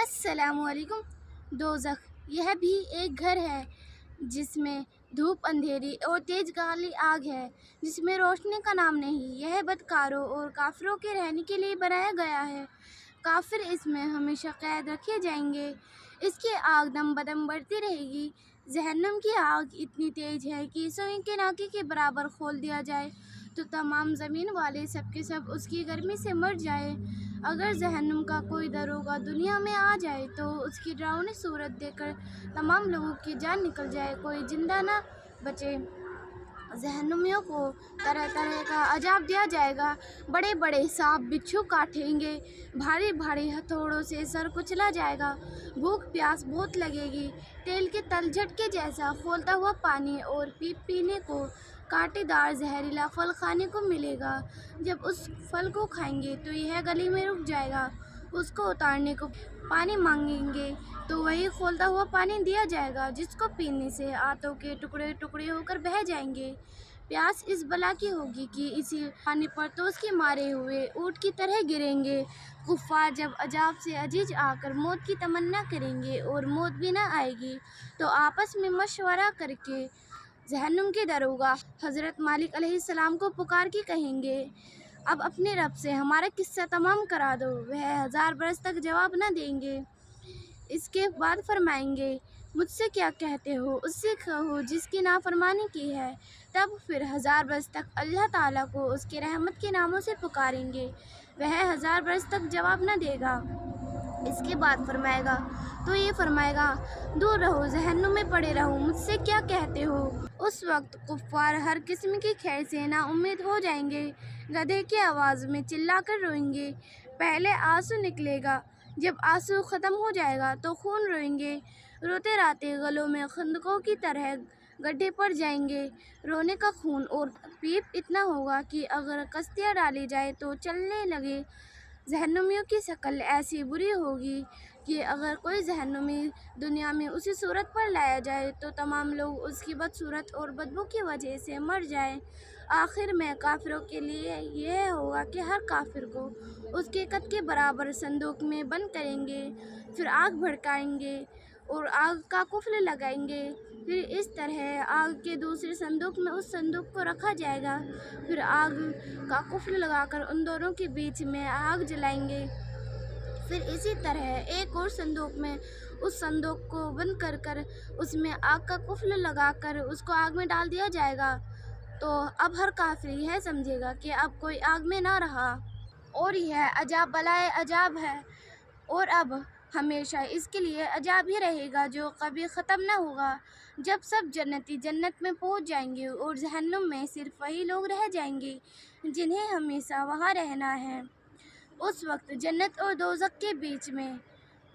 السلام علیکم۔ دوزخ یہ بھی ایک گھر ہے جس میں دھوپ، اندھیری اور تیز کالی آگ ہے، جس میں روشنی کا نام نہیں۔ یہ بدکاروں اور کافروں کے رہنے کے لیے بنایا گیا ہے۔ کافر اس میں ہمیشہ قید رکھے جائیں گے۔ اس کی آگ دم بدم بڑھتی رہے گی۔ جہنم کی آگ اتنی تیز ہے کہ سوئی کے ناکے کے برابر کھول دیا جائے تو تمام زمین والے سب کے سب اس کی گرمی سے مر جائیں۔ اگر جہنم کا کوئی داروغہ دنیا میں آ جائے تو اس کی ڈراؤنی صورت دیکھ کر تمام لوگوں کی جان نکل جائے، کوئی زندہ نہ بچے۔ جہنمیوں کو طرح طرح کا عذاب دیا جائے گا۔ بڑے بڑے سانپ بچھو کاٹیں گے، بھاری بھاری ہتھوڑوں سے سر کچلا جائے گا، بھوک پیاس بہت لگے گی، تیل کے تل جھٹکے جیسا کھولتا ہوا پانی اور پیپ پینے کو، کانٹے دار زہریلا پھل کھانے کو ملے گا۔ جب اس پھل کو کھائیں گے تو یہ گلے میں رک جائے گا، اس کو اتارنے کو پانی مانگیں گے تو وہی کھولتا ہوا پانی دیا جائے گا، جس کو پینے سے آنتوں کے ٹکڑے ٹکڑے ہو کر بہہ جائیں گے۔ پیاس اس بلا کی ہوگی کہ اسی پانی پر تو اس کے مارے ہوئے اونٹ کی طرح گریں گے۔ کفار جب عذاب سے عزیز آ کر موت کی تمنا کریں گے اور موت بھی نہ آئے گی تو آپس میں مشورہ کر کے جہنم کے داروغہ حضرت مالک علیہ السلام کو پکار کے کہیں گے، اب اپنے رب سے ہمارا قصہ تمام کرا دو۔ وہ 1000 برس تک جواب نہ دیں گے۔ اس کے بعد فرمائیں گے، مجھ سے کیا کہتے ہو؟ اس سے کہو جس کی نافرمانی کی ہے۔ تب پھر 1000 برس تک اللہ تعالیٰ کو اس کے رحمت کے ناموں سے پکاریں گے، وہ 1000 برس تک جواب نہ دے گا۔ اس کے بعد فرمائے گا تو یہ فرمائے گا، دور رہو، جہنم میں پڑے رہو، مجھ سے کیا کہتے ہو؟ اس وقت کفار ہر قسم کی خیر سے نا امید ہو جائیں گے، گدھے کی آواز میں چلا کر روئیں گے۔ پہلے آنسو نکلے گا، جب آنسو ختم ہو جائے گا تو خون روئیں گے۔ روتے راتے گلوں میں خندقوں کی طرح گڈھے پڑ جائیں گے۔ رونے کا خون اور پیپ اتنا ہوگا کہ اگر کشتیاں ڈالی جائیں تو چلنے لگے۔ جہنمیوں کی شکل ایسی بری ہوگی کہ اگر کوئی جہنمی دنیا میں اسی صورت پر لایا جائے تو تمام لوگ اس کی بدصورت اور بدبو کی وجہ سے مر جائیں۔ آخر میں کافروں کے لیے یہ ہوگا کہ ہر کافر کو اس کے قد کے برابر صندوق میں بند کریں گے، پھر آگ بھڑکائیں گے اور آگ کا قفل لگائیں گے، پھر اس طرح آگ کے دوسرے صندوق میں اس صندوق کو رکھا جائے گا، پھر آگ کا قفل لگا کر ان دونوں کے بیچ میں آگ جلائیں گے، پھر اسی طرح ایک اور صندوق میں اس صندوق کو بند کر کر اس میں آگ کا قفل لگا کر اس کو آگ میں ڈال دیا جائے گا۔ تو اب ہر کافر یہ سمجھے گا کہ اب کوئی آگ میں نہ رہا اور یہ عذاب بالائے عذاب ہے، اور اب ہمیشہ اس کے لیے عذاب ہی رہے گا جو کبھی ختم نہ ہوگا۔ جب سب جنتی جنت میں پہنچ جائیں گے اور جہنم میں صرف وہی لوگ رہ جائیں گے جنہیں ہمیشہ وہاں رہنا ہے، اس وقت جنت اور دوزخ کے بیچ میں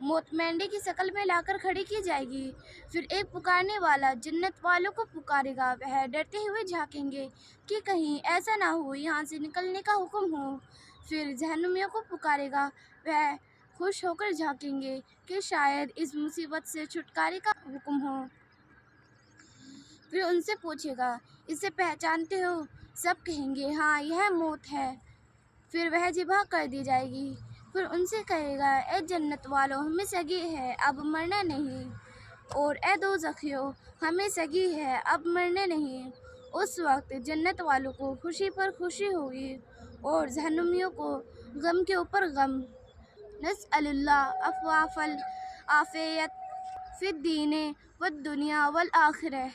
موت مینڈے کی شکل میں لا کر کھڑی کی جائے گی۔ پھر ایک پکارنے والا جنت والوں کو پکارے گا، وہ ڈرتے ہوئے جھانکیں گے کہ کہیں ایسا نہ ہو یہاں سے نکلنے کا حکم ہو۔ پھر جہنمیوں کو پکارے گا، وہ خوش ہو کر جھانکیں گے کہ شاید اس مصیبت سے چھٹکارے کا حکم ہو۔ پھر ان سے پوچھے گا، اسے پہچانتے ہو؟ سب کہیں گے، ہاں یہ موت ہے۔ پھر وہ ذبح کر دی جائے گی۔ پھر ان سے کہے گا، اے جنت والو، ہمیں سگی ہے، اب مرنا نہیں، اور اے دوزخیو، ہمیں سگی ہے، اب مرنا نہیں۔ اس وقت جنت والوں کو خوشی پر خوشی ہوگی اور جہنمیوں کو غم کے اوپر غم۔ نسأل اللہ عفو والعافیت فی الدین والدنیا والآخرہ۔